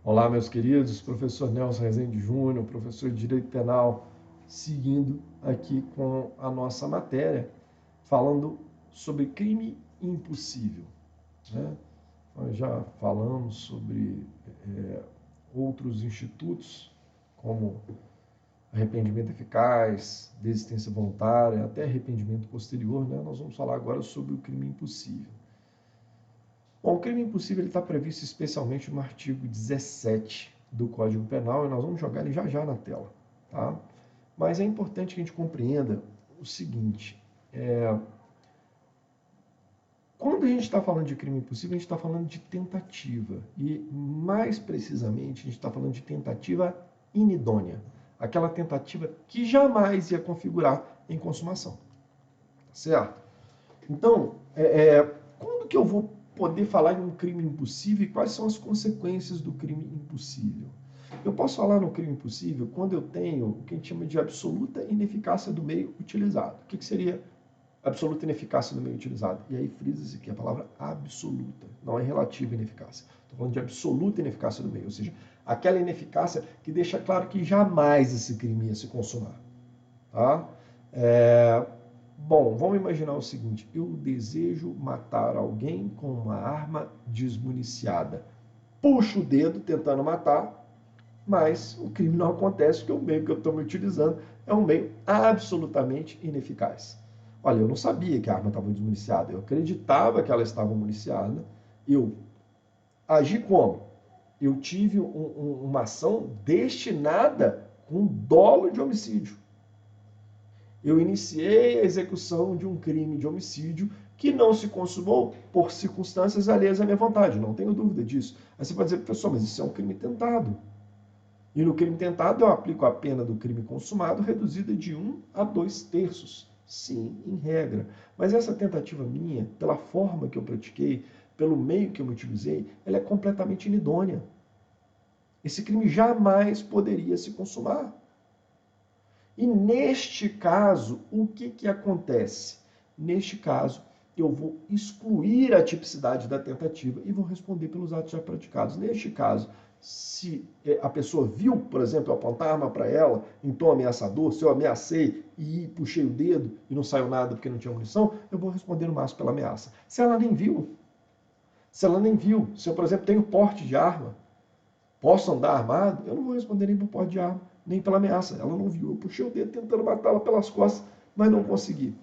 Olá, meus queridos, professor Nelson Rezende Júnior, professor de Direito Penal, seguindo aqui com a nossa matéria, falando sobre crime impossível, né? Nós já falamos sobre outros institutos, como arrependimento eficaz, desistência voluntária, até arrependimento posterior, né? Nós vamos falar agora sobre o crime impossível. Bom, o crime impossível está previsto especialmente no artigo 17 do Código Penal e nós vamos jogar ele já na tela, tá? Mas é importante que a gente compreenda o seguinte, quando a gente está falando de crime impossível, a gente está falando de tentativa e, mais precisamente, a gente está falando de tentativa inidônea, aquela tentativa que jamais ia configurar em consumação, tá certo? Então, quando que eu vou poder falar em um crime impossível e quais são as consequências do crime impossível? Eu posso falar no crime impossível quando eu tenho o que a gente chama de absoluta ineficácia do meio utilizado. O que seria absoluta ineficácia do meio utilizado? E aí frisa-se aqui a palavra absoluta, não é relativa ineficácia. Estou falando de absoluta ineficácia do meio, ou seja, aquela ineficácia que deixa claro que jamais esse crime ia se consumar. Tá? Bom, vamos imaginar o seguinte, eu desejo matar alguém com uma arma desmuniciada. Puxo o dedo tentando matar, mas o crime não acontece porque o meio que eu estou me utilizando é um meio absolutamente ineficaz. Olha, eu não sabia que a arma estava desmuniciada, eu acreditava que ela estava municiada, eu agi como? Eu tive uma ação destinada com dolo de homicídio. Eu iniciei a execução de um crime de homicídio que não se consumou por circunstâncias alheias à minha vontade, não tenho dúvida disso. Aí você pode dizer, professor, mas isso é um crime tentado. E no crime tentado eu aplico a pena do crime consumado reduzida de 1 a 2/3. Sim, em regra. Mas essa tentativa minha, pela forma que eu pratiquei, pelo meio que eu me utilizei, ela é completamente inidônea. Esse crime jamais poderia se consumar. E neste caso, o que acontece? Neste caso, eu vou excluir a tipicidade da tentativa e vou responder pelos atos já praticados. Neste caso, se a pessoa viu, por exemplo, eu apontar a arma para ela em tom ameaçador, se eu ameacei e puxei o dedo e não saiu nada porque não tinha munição, eu vou responder no máximo pela ameaça. Se ela nem viu, se eu, por exemplo, tenho porte de arma, posso andar armado, eu não vou responder nem por porte de arma, nem pela ameaça. Ela não viu. Eu puxei o dedo tentando matá-la pelas costas, mas não consegui.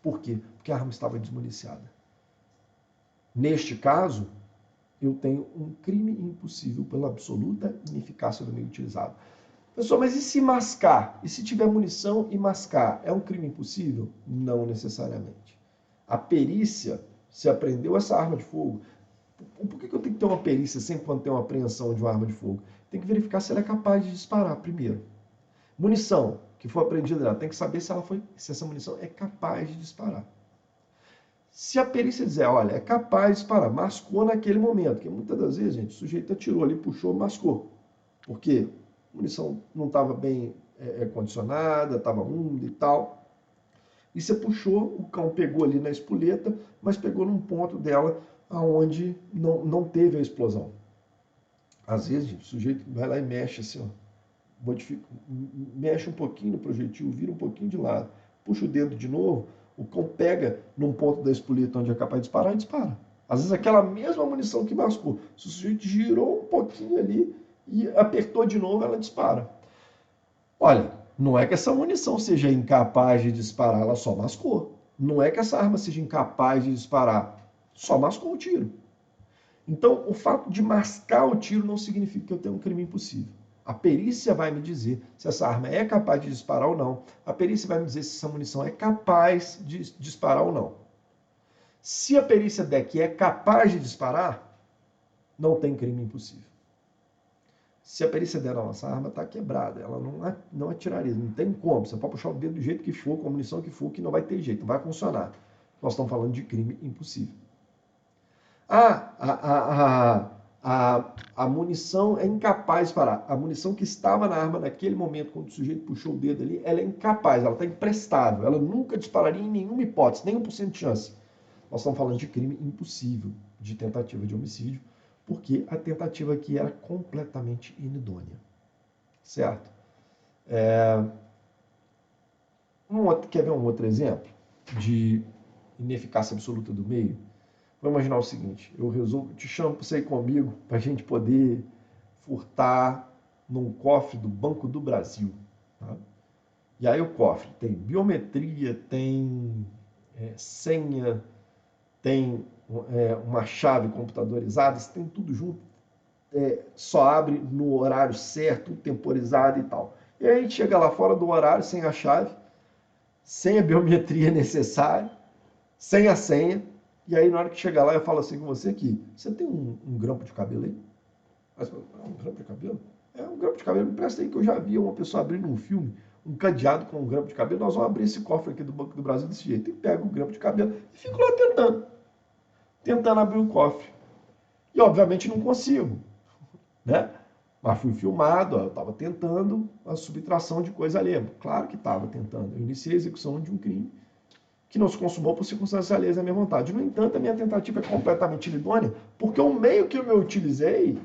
Por quê? Porque a arma estava desmuniciada. Neste caso, eu tenho um crime impossível pela absoluta ineficácia do meio utilizado. Pessoal, mas e se mascar? E se tiver munição e mascar? É um crime impossível? Não necessariamente. A perícia, se apreendeu essa arma de fogo, por que eu tenho que ter uma perícia sempre quando tem uma apreensão de uma arma de fogo? Tem que verificar se ela é capaz de disparar primeiro. Munição que foi apreendida dela, tem que saber se essa munição é capaz de disparar. Se a perícia dizer, olha, é capaz de disparar, mascou naquele momento, porque muitas das vezes, gente, o sujeito atirou ali, puxou, mascou. Porque a munição não estava bem condicionada, estava úmida e tal. E você puxou, o cão pegou ali na espoleta, mas pegou num ponto dela onde não teve a explosão. Às vezes, gente, o sujeito vai lá e mexe assim, ó, mexe um pouquinho no projetil, vira um pouquinho de lado, puxa o dedo de novo, o cão pega num ponto da espoleta onde é capaz de disparar e dispara. Às vezes aquela mesma munição que mascou, se o sujeito girou um pouquinho ali e apertou de novo, ela dispara. Olha, não é que essa munição seja incapaz de disparar, ela só mascou. Não é que essa arma seja incapaz de disparar, só mascou o tiro. Então, o fato de mascar o tiro não significa que eu tenho um crime impossível. A perícia vai me dizer se essa arma é capaz de disparar ou não. A perícia vai me dizer se essa munição é capaz de disparar ou não. Se a perícia der que é capaz de disparar, não tem crime impossível. Se a perícia der, não, essa arma está quebrada, ela não atiraria, não tem como. Você pode puxar o dedo do jeito que for, com a munição que for, que não vai ter jeito, não vai funcionar. Nós estamos falando de crime impossível. A munição é incapaz de parar. A munição que estava na arma naquele momento, quando o sujeito puxou o dedo ali, ela é incapaz, ela está imprestável. Ela nunca dispararia em nenhuma hipótese, nem 1% de chance. Nós estamos falando de crime impossível, de tentativa de homicídio, porque a tentativa aqui era completamente inidônea, certo? Quer ver um outro exemplo de ineficácia absoluta do meio? Vamos imaginar o seguinte, eu resolvo, te chamo para você ir comigo para a gente poder furtar num cofre do Banco do Brasil. Tá? E aí o cofre tem biometria, tem senha, tem uma chave computadorizada, você tem tudo junto, só abre no horário certo, temporizado e tal. E aí a gente chega lá fora do horário sem a chave, sem a biometria necessária, sem a senha, e aí na hora que chegar lá eu falo assim com você aqui, você tem um grampo de cabelo aí? Um grampo de cabelo? Um grampo de cabelo, me presta aí que eu já vi uma pessoa abrindo um filme, um cadeado com um grampo de cabelo, nós vamos abrir esse cofre aqui do Banco do Brasil desse jeito, e pego o grampo de cabelo e fico lá tentando abrir o cofre. E obviamente não consigo, né? Mas fui filmado, eu estava tentando a subtração de coisa alheia. Claro que estava tentando. Eu iniciei a execução de um crime que não se consumou por circunstâncias alheias à minha vontade. No entanto, a minha tentativa é completamente idônea, porque o meio que eu utilizei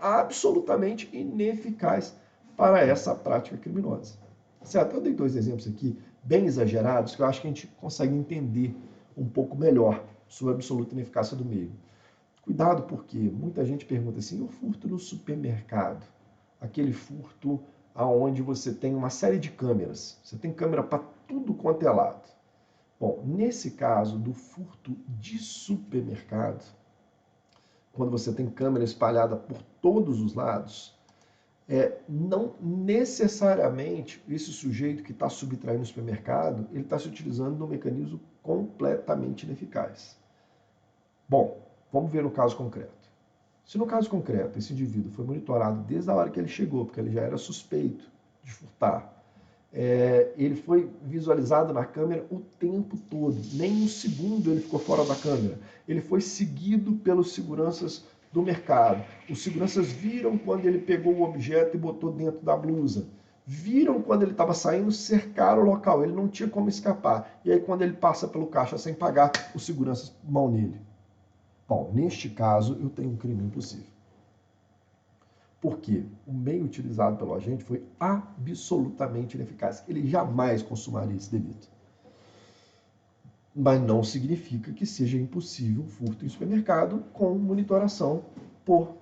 absolutamente ineficaz para essa prática criminosa. Certo? Eu dei 2 exemplos aqui, bem exagerados, que eu acho que a gente consegue entender um pouco melhor sobre a absoluta ineficácia do meio. Cuidado, porque muita gente pergunta assim, o furto no supermercado? Aquele furto onde você tem uma série de câmeras. Você tem câmera para tudo quanto é lado. Bom, nesse caso do furto de supermercado, quando você tem câmera espalhada por todos os lados, não necessariamente esse sujeito que está subtraindo o supermercado, ele está se utilizando de um mecanismo completamente ineficaz. Bom, vamos ver no caso concreto. Se no caso concreto esse indivíduo foi monitorado desde a hora que ele chegou, porque ele já era suspeito de furtar, ele foi visualizado na câmera o tempo todo, nem um segundo ele ficou fora da câmera. Ele foi seguido pelos seguranças do mercado. Os seguranças viram quando ele pegou o objeto e botou dentro da blusa. Viram quando ele estava saindo, cercaram o local, ele não tinha como escapar. E aí quando ele passa pelo caixa sem pagar, os seguranças mão nele. Bom, neste caso eu tenho um crime impossível. Porque o meio utilizado pelo agente foi absolutamente ineficaz. Ele jamais consumaria esse delito. Mas não significa que seja impossível furto em supermercado com monitoração por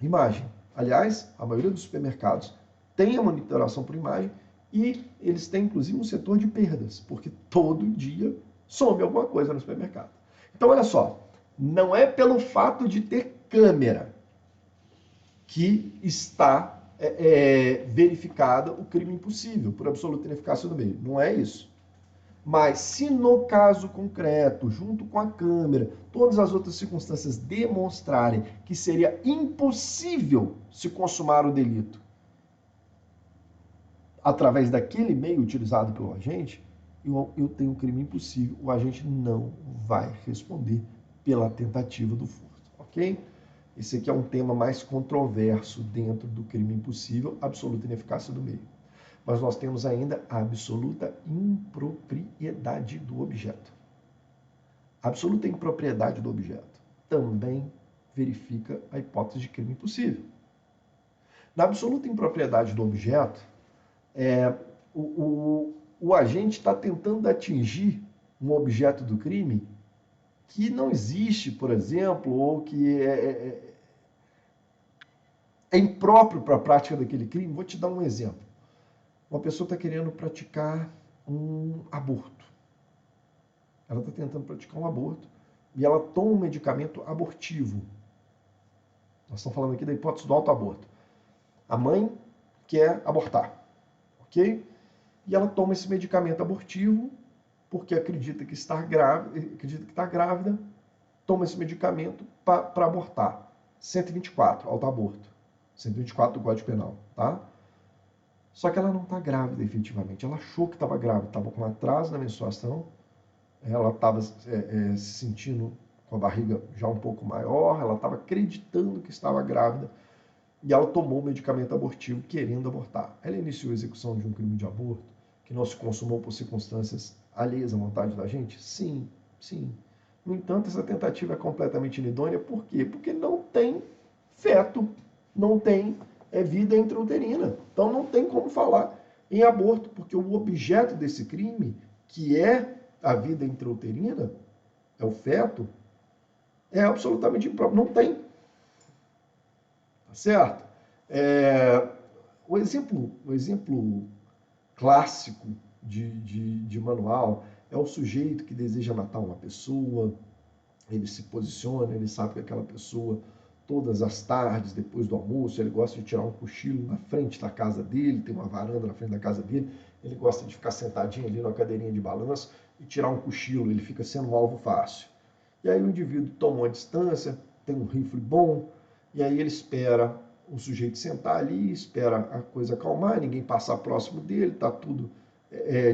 imagem. Aliás, a maioria dos supermercados tem a monitoração por imagem e eles têm inclusive um setor de perdas, porque todo dia some alguma coisa no supermercado. Então, olha só, não é pelo fato de ter câmera que está verificada o crime impossível, por absoluta ineficácia do meio. Não é isso. Mas se no caso concreto, junto com a câmera, todas as outras circunstâncias demonstrarem que seria impossível se consumar o delito através daquele meio utilizado pelo agente, eu tenho um crime impossível. O agente não vai responder pela tentativa do furto, ok? Esse aqui é um tema mais controverso dentro do crime impossível, absoluta ineficácia do meio. Mas nós temos ainda a absoluta impropriedade do objeto. A absoluta impropriedade do objeto também verifica a hipótese de crime impossível. Na absoluta impropriedade do objeto, o agente está tentando atingir um objeto do crime que não existe, por exemplo, ou que é impróprio para a prática daquele crime. Vou te dar um exemplo. Uma pessoa está querendo praticar um aborto. Ela está tentando praticar um aborto e ela toma um medicamento abortivo. Nós estamos falando aqui da hipótese do autoaborto. A mãe quer abortar, ok? E ela toma esse medicamento abortivo porque acredita que está grávida, toma esse medicamento para abortar. 124, autoaborto. 124 do Código Penal, tá? Só que ela não está grávida efetivamente. Ela achou que estava grávida, estava com atraso na menstruação, ela estava se sentindo com a barriga já um pouco maior, ela estava acreditando que estava grávida e ela tomou o medicamento abortivo querendo abortar. Ela iniciou a execução de um crime de aborto que não se consumou por circunstâncias alheias à vontade da gente? Sim, sim. No entanto, essa tentativa é completamente inidônea. Por quê? Porque não tem feto, não tem vida intrauterina. Então não tem como falar em aborto, porque o objeto desse crime, que é a vida intrauterina, é o feto, é absolutamente impróprio. Não tem. Tá certo? O exemplo clássico de manual é o sujeito que deseja matar uma pessoa, ele se posiciona, ele sabe que aquela pessoa, todas as tardes, depois do almoço, ele gosta de tirar um cochilo na frente da casa dele, tem uma varanda na frente da casa dele, ele gosta de ficar sentadinho ali na cadeirinha de balanço e tirar um cochilo, ele fica sendo um alvo fácil. E aí o indivíduo toma uma distância, tem um rifle bom, e aí ele espera o sujeito sentar ali, espera a coisa acalmar, ninguém passar próximo dele, tá tudo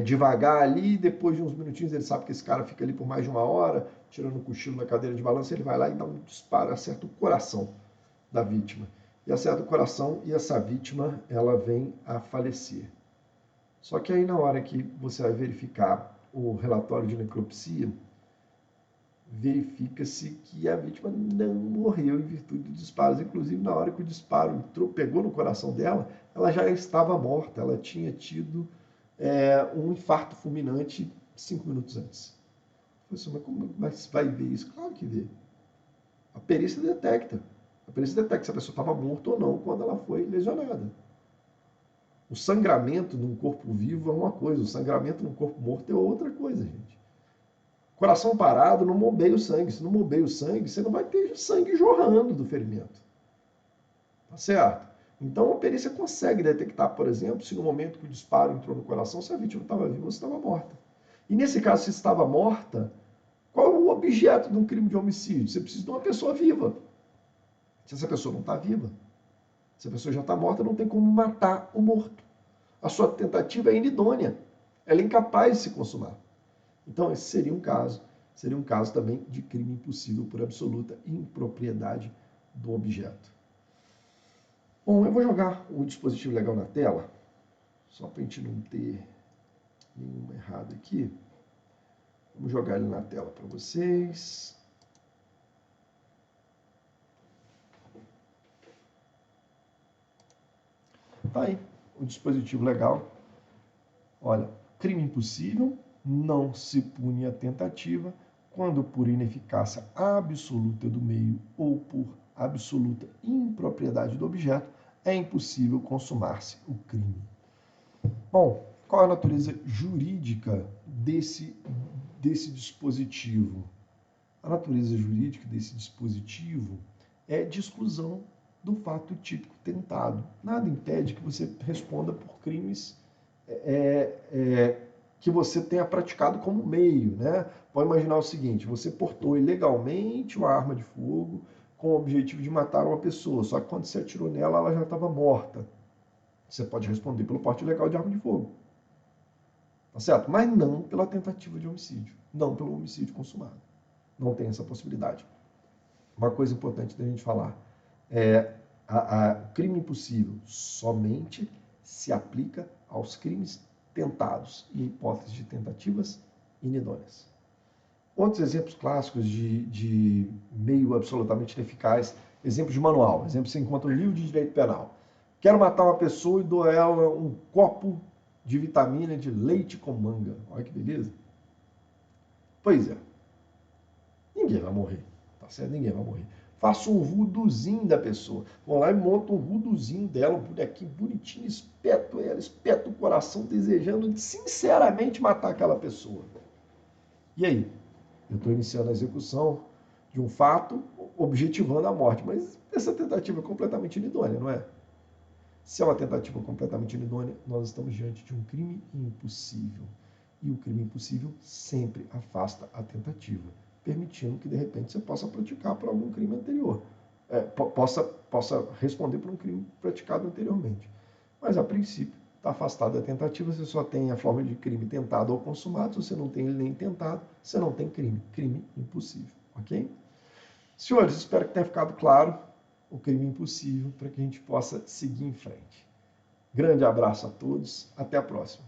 devagar ali, depois de uns minutinhos ele sabe que esse cara fica ali por mais de uma hora, tirando um cochilo na cadeira de balanço, ele vai lá e dá um disparo, acerta o coração da vítima. E acerta o coração e essa vítima, ela vem a falecer. Só que aí na hora que você vai verificar o relatório de necropsia, verifica-se que a vítima não morreu em virtude de disparos. Inclusive, na hora que o disparo entrou, pegou no coração dela, ela já estava morta. Ela tinha tido um infarto fulminante 5 minutos antes. Eu falei assim, mas como vai ver isso? Claro que vê. A perícia detecta. A perícia detecta se a pessoa estava morta ou não quando ela foi lesionada. O sangramento num corpo vivo é uma coisa, o sangramento num corpo morto é outra coisa, gente. Coração parado não bombeia o sangue. Se não bombeia o sangue, você não vai ter sangue jorrando do ferimento. Tá certo? Então a perícia consegue detectar, por exemplo, se no momento que o disparo entrou no coração, se a vítima estava viva ou se estava morta. E nesse caso, se estava morta, qual é o objeto de um crime de homicídio? Você precisa de uma pessoa viva. Se essa pessoa não está viva, se a pessoa já está morta, não tem como matar o morto. A sua tentativa é inidônea. Ela é incapaz de se consumar. Então, esse seria um caso também de crime impossível por absoluta impropriedade do objeto. Bom, eu vou jogar o dispositivo legal na tela, só para a gente não ter nenhuma errada aqui. Vamos jogar ele na tela para vocês. Tá aí, o dispositivo legal. Olha, crime impossível, não se pune a tentativa quando por ineficácia absoluta do meio ou por absoluta impropriedade do objeto é impossível consumar-se o crime. Bom, qual é a natureza jurídica desse dispositivo? A natureza jurídica desse dispositivo é de exclusão do fato típico tentado. Nada impede que você responda por crimes que você tenha praticado como meio, né? Pode imaginar o seguinte, você portou ilegalmente uma arma de fogo com o objetivo de matar uma pessoa, só que quando você atirou nela, ela já estava morta. Você pode responder pelo porte ilegal de arma de fogo. Tá certo? Mas não pela tentativa de homicídio, não pelo homicídio consumado. Não tem essa possibilidade. Uma coisa importante da gente falar o crime impossível somente se aplica aos crimes tentados e hipóteses de tentativas inidôneas. Outros exemplos clássicos de meio absolutamente ineficaz, exemplos de manual, exemplo que você encontra no livro de direito penal. Quero matar uma pessoa e dou a ela um copo de vitamina de leite com manga. Olha que beleza. Pois é. Ninguém vai morrer. Tá certo? Ninguém vai morrer. Faço um voodoozinho da pessoa. Vou lá e monto um voodoozinho dela, um bonequinho bonitinho, espeto ela, espeto o coração, desejando sinceramente matar aquela pessoa. E aí? Eu estou iniciando a execução de um fato, objetivando a morte. Mas essa tentativa é completamente inidônea, não é? Se é uma tentativa completamente inidônea, nós estamos diante de um crime impossível. E o crime impossível sempre afasta a tentativa, permitindo que, de repente, você possa praticar por algum crime anterior. Possa responder por um crime praticado anteriormente. Mas, a princípio, está afastado da tentativa, você só tem a forma de crime tentado ou consumado. Se você não tem ele nem tentado, você não tem crime. Crime impossível, ok? Senhores, espero que tenha ficado claro o crime impossível para que a gente possa seguir em frente. Grande abraço a todos, até a próxima.